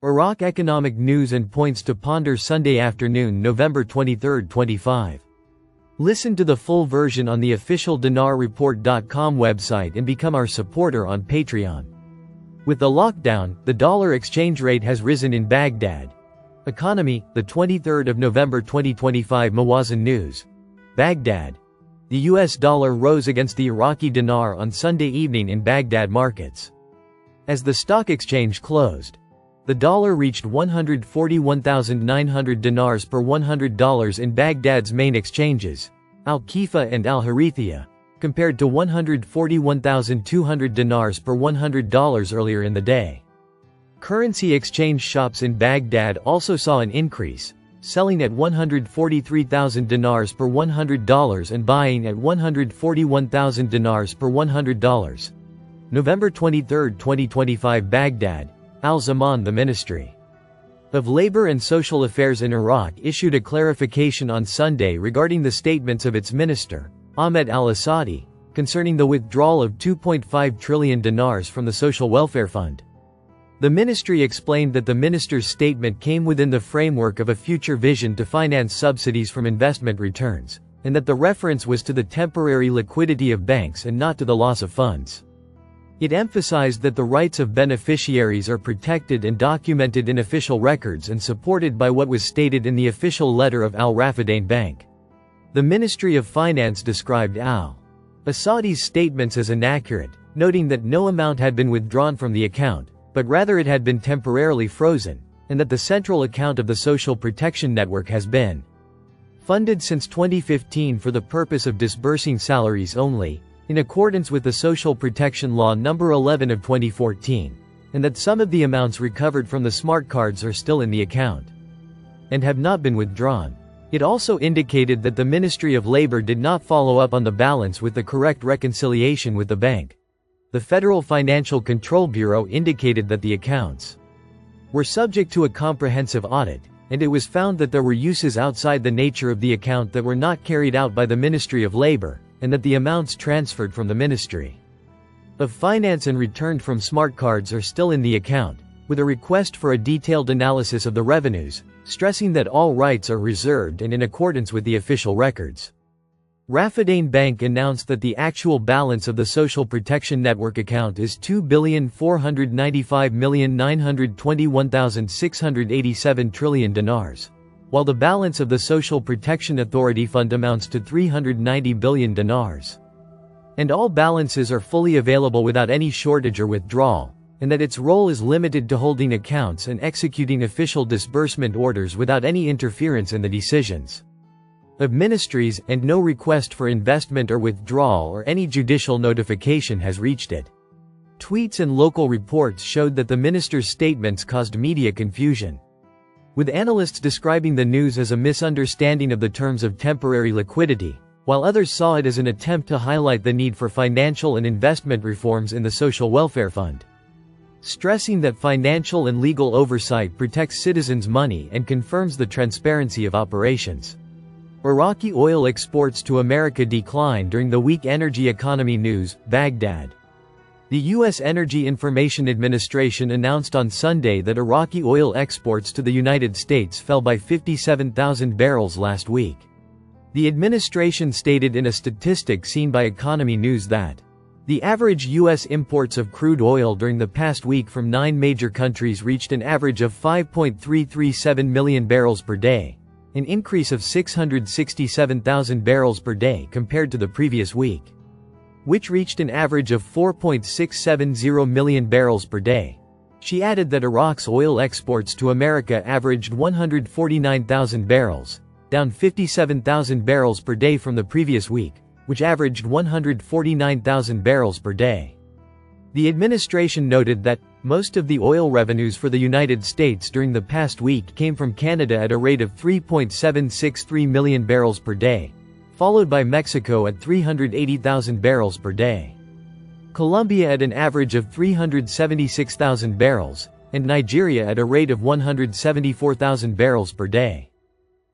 Iraq economic news and points to ponder Sunday afternoon, November 23, 25. Listen to the full version on the official dinarreport.com website and become our supporter on Patreon. With the lockdown, the dollar exchange rate has risen in Baghdad. Economy, the 23rd of November 2025. Mawazin News. Baghdad. The US dollar rose against the Iraqi dinar on Sunday evening in Baghdad markets. As the stock exchange closed, the dollar reached 141,900 dinars per $100 in Baghdad's main exchanges, Al-Kifa and Al-Harithia, compared to 141,200 dinars per $100 earlier in the day. Currency exchange shops in Baghdad also saw an increase, selling at 143,000 dinars per $100 and buying at 141,000 dinars per $100. November 23, 2025. Baghdad. Al-Zaman. The Ministry of Labor and Social Affairs in Iraq issued a clarification on Sunday regarding the statements of its minister, Ahmed al-Asadi, concerning the withdrawal of 2.5 trillion dinars from the Social Welfare Fund. The ministry explained that the minister's statement came within the framework of a future vision to finance subsidies from investment returns, and that the reference was to the temporary liquidity of banks and not to the loss of funds. It emphasized that the rights of beneficiaries are protected and documented in official records and supported by what was stated in the official letter of Al Rafadain Bank. The Ministry of Finance described al-Asadi's statements as inaccurate, noting that no amount had been withdrawn from the account, but rather it had been temporarily frozen, and that the central account of the Social Protection Network has been funded since 2015 for the purpose of disbursing salaries only, in accordance with the Social Protection Law No. 11 of 2014, and that some of the amounts recovered from the smart cards are still in the account and have not been withdrawn. It also indicated that the Ministry of Labor did not follow up on the balance with the correct reconciliation with the bank. The Federal Financial Control Bureau indicated that the accounts were subject to a comprehensive audit, and it was found that there were uses outside the nature of the account that were not carried out by the Ministry of Labor, and that the amounts transferred from the Ministry of Finance and returned from smart cards are still in the account, with a request for a detailed analysis of the revenues, stressing that all rights are reserved and in accordance with the official records. Rafadain Bank announced that the actual balance of the Social Protection Network account is 2,495,921,687 trillion dinars, while the balance of the Social Protection Authority Fund amounts to 390 billion dinars. And all balances are fully available without any shortage or withdrawal, and that its role is limited to holding accounts and executing official disbursement orders without any interference in the decisions of ministries, and no request for investment or withdrawal or any judicial notification has reached it. Tweets and local reports showed that the minister's statements caused media confusion, with analysts describing the news as a misunderstanding of the terms of temporary liquidity, while others saw it as an attempt to highlight the need for financial and investment reforms in the Social Welfare Fund, stressing that financial and legal oversight protects citizens' money and confirms the transparency of operations. Iraqi oil exports to America declined during the week. Energy Economy News. Baghdad. The U.S. Energy Information Administration announced on Sunday that Iraqi oil exports to the United States fell by 57,000 barrels last week. The administration stated in a statistic seen by Economy News that the average U.S. imports of crude oil during the past week from 9 major countries reached an average of 5.337 million barrels per day, an increase of 667,000 barrels per day compared to the previous week, which reached an average of 4.670 million barrels per day. She added that Iraq's oil exports to America averaged 149,000 barrels, down 57,000 barrels per day from the previous week, which averaged 149,000 barrels per day. The administration noted that most of the oil revenues for the United States during the past week came from Canada at a rate of 3.763 million barrels per day, followed by Mexico at 380,000 barrels per day, Colombia at an average of 376,000 barrels, and Nigeria at a rate of 174,000 barrels per day.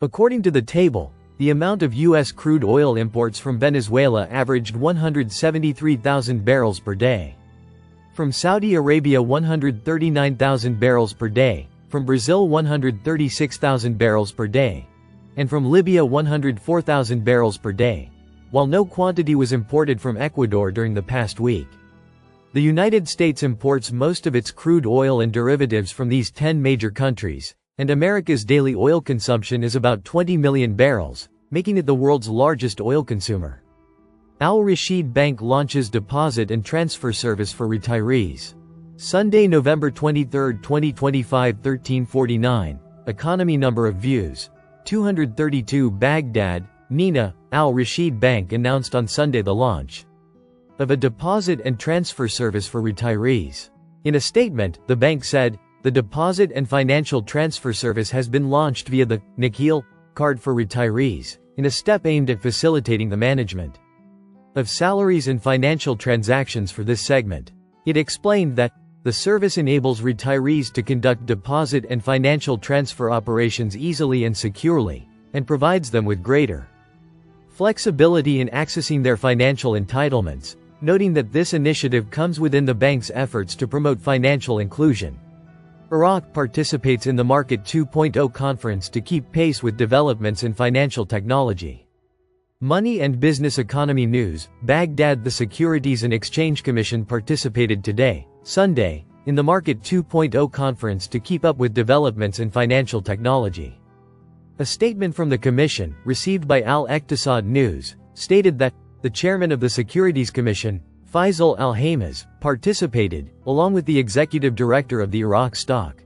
According to the table, the amount of U.S. crude oil imports from Venezuela averaged 173,000 barrels per day. From Saudi Arabia 139,000 barrels per day, from Brazil 136,000 barrels per day, and from Libya 104,000 barrels per day, while no quantity was imported from Ecuador during the past week. The United States imports most of its crude oil and derivatives from these 10 major countries, and America's daily oil consumption is about 20 million barrels, making it the world's largest oil consumer. Al Rashid Bank launches deposit and transfer service for retirees. Sunday, November 23, 2025, 1349. Economy number of views. 232. Baghdad, Nina, Al Rashid Bank announced on Sunday the launch of a deposit and transfer service for retirees. In a statement, the bank said, the deposit and financial transfer service has been launched via the Nikhil card for retirees, in a step aimed at facilitating the management of salaries and financial transactions for this segment. It explained that the service enables retirees to conduct deposit and financial transfer operations easily and securely, and provides them with greater flexibility in accessing their financial entitlements, noting that this initiative comes within the bank's efforts to promote financial inclusion. Iraq participates in the Market 2.0 conference to keep pace with developments in financial technology. Money and Business Economy News. Baghdad. The Securities and Exchange Commission participated today, Sunday, in the Market 2.0 conference to keep up with developments in financial technology. A statement from the commission, received by Al-Iqtisad News, stated that the chairman of the Securities Commission, Faisal Al-Hamaz, participated, along with the executive director of the Iraq Stock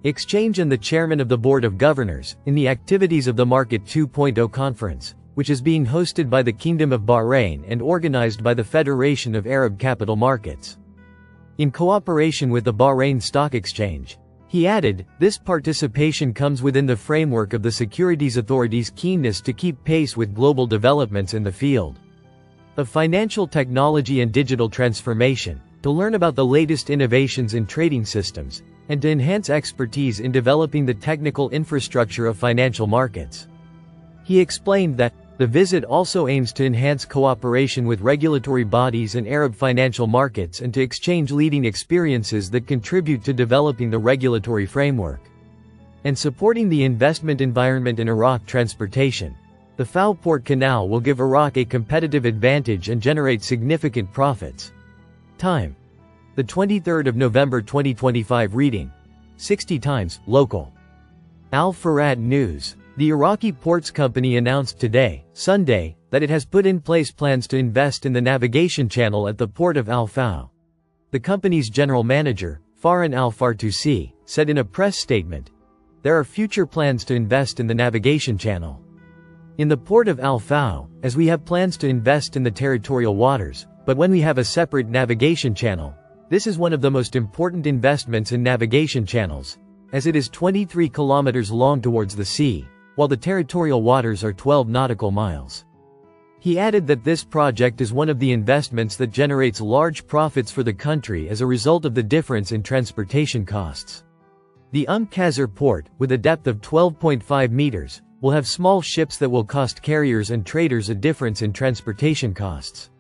Exchange and the chairman of the Board of Governors, in the activities of the Market 2.0 conference, which is being hosted by the Kingdom of Bahrain and organized by the Federation of Arab Capital Markets, in cooperation with the Bahrain Stock Exchange. He added, this participation comes within the framework of the Securities Authority's keenness to keep pace with global developments in the field of financial technology and digital transformation, to learn about the latest innovations in trading systems, and to enhance expertise in developing the technical infrastructure of financial markets. He explained that the visit also aims to enhance cooperation with regulatory bodies and Arab financial markets and to exchange leading experiences that contribute to developing the regulatory framework and supporting the investment environment in Iraq. Transportation. The FAO Port Canal will give Iraq a competitive advantage and generate significant profits. Time. The 23rd of November 2025. Reading. 60 times, local. Al-Farad News. The Iraqi Ports Company announced today, Sunday, that it has put in place plans to invest in the navigation channel at the port of Al-Fao. The company's general manager, Farhan Al-Fartusi, said in a press statement, there are future plans to invest in the navigation channel in the port of Al-Fao, as we have plans to invest in the territorial waters, but when we have a separate navigation channel, this is one of the most important investments in navigation channels, as it is 23 kilometers long towards the sea, while the territorial waters are 12 nautical miles. He added that this project is one of the investments that generates large profits for the country as a result of the difference in transportation costs. The Qasr port, with a depth of 12.5 meters, will have small ships that will cost carriers and traders a difference in transportation costs,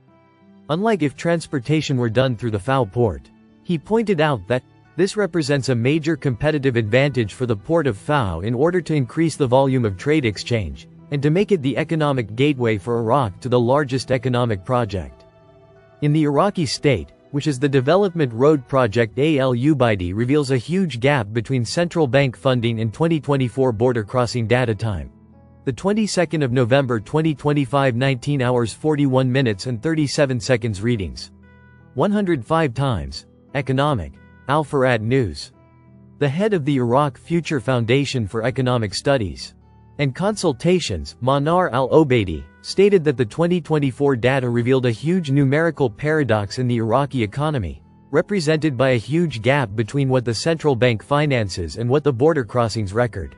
unlike if transportation were done through the FAO port. He pointed out that this represents a major competitive advantage for the port of FAO in order to increase the volume of trade exchange, and to make it the economic gateway for Iraq to the largest economic project in the Iraqi state, which is the Development Road Project. Al-Ubaidi reveals a huge gap between central bank funding and 2024 border crossing data time. The 22nd of November 2025, 19 hours 41 minutes and 37 seconds. Readings. 105 times. Economic. Al-Farad News. The head of the Iraq Future Foundation for Economic Studies and Consultations, Manar al-Obaidi, stated that the 2024 data revealed a huge numerical paradox in the Iraqi economy, represented by a huge gap between what the central bank finances and what the border crossings record.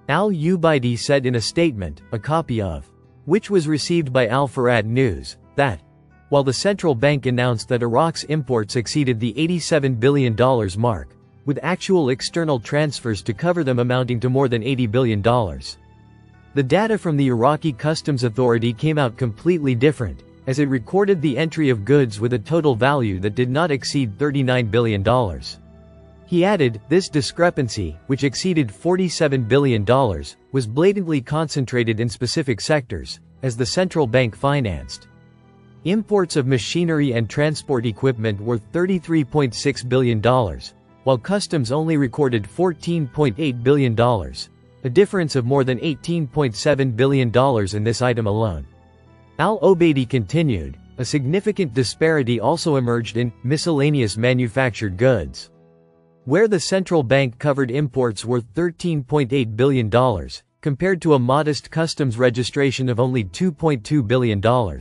Al-Ubaidi said in a statement, a copy of which was received by Al-Farad News, that while the central bank announced that Iraq's imports exceeded the $87 billion mark, with actual external transfers to cover them amounting to more than $80 billion. The data from the Iraqi Customs Authority came out completely different, as it recorded the entry of goods with a total value that did not exceed $39 billion. He added, this discrepancy, which exceeded $47 billion, was blatantly concentrated in specific sectors, as the central bank financed. Imports of machinery and transport equipment were $33.6 billion, while customs only recorded $14.8 billion, a difference of more than $18.7 billion in this item alone. Al-Obeidi continued, a significant disparity also emerged in miscellaneous manufactured goods, where the central bank covered imports worth $13.8 billion, compared to a modest customs registration of only $2.2 billion.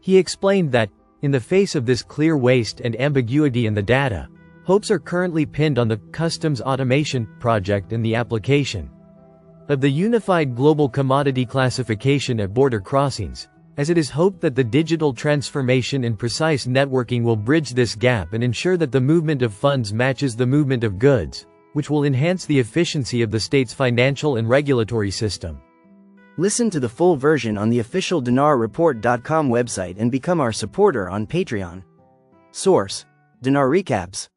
He explained that, in the face of this clear waste and ambiguity in the data, hopes are currently pinned on the Customs Automation Project and the application of the Unified Global Commodity Classification at border crossings, as it is hoped that the digital transformation and precise networking will bridge this gap and ensure that the movement of funds matches the movement of goods, which will enhance the efficiency of the state's financial and regulatory system. Listen to the full version on the official dinarreport.com website and become our supporter on Patreon. Source: Dinar Recaps.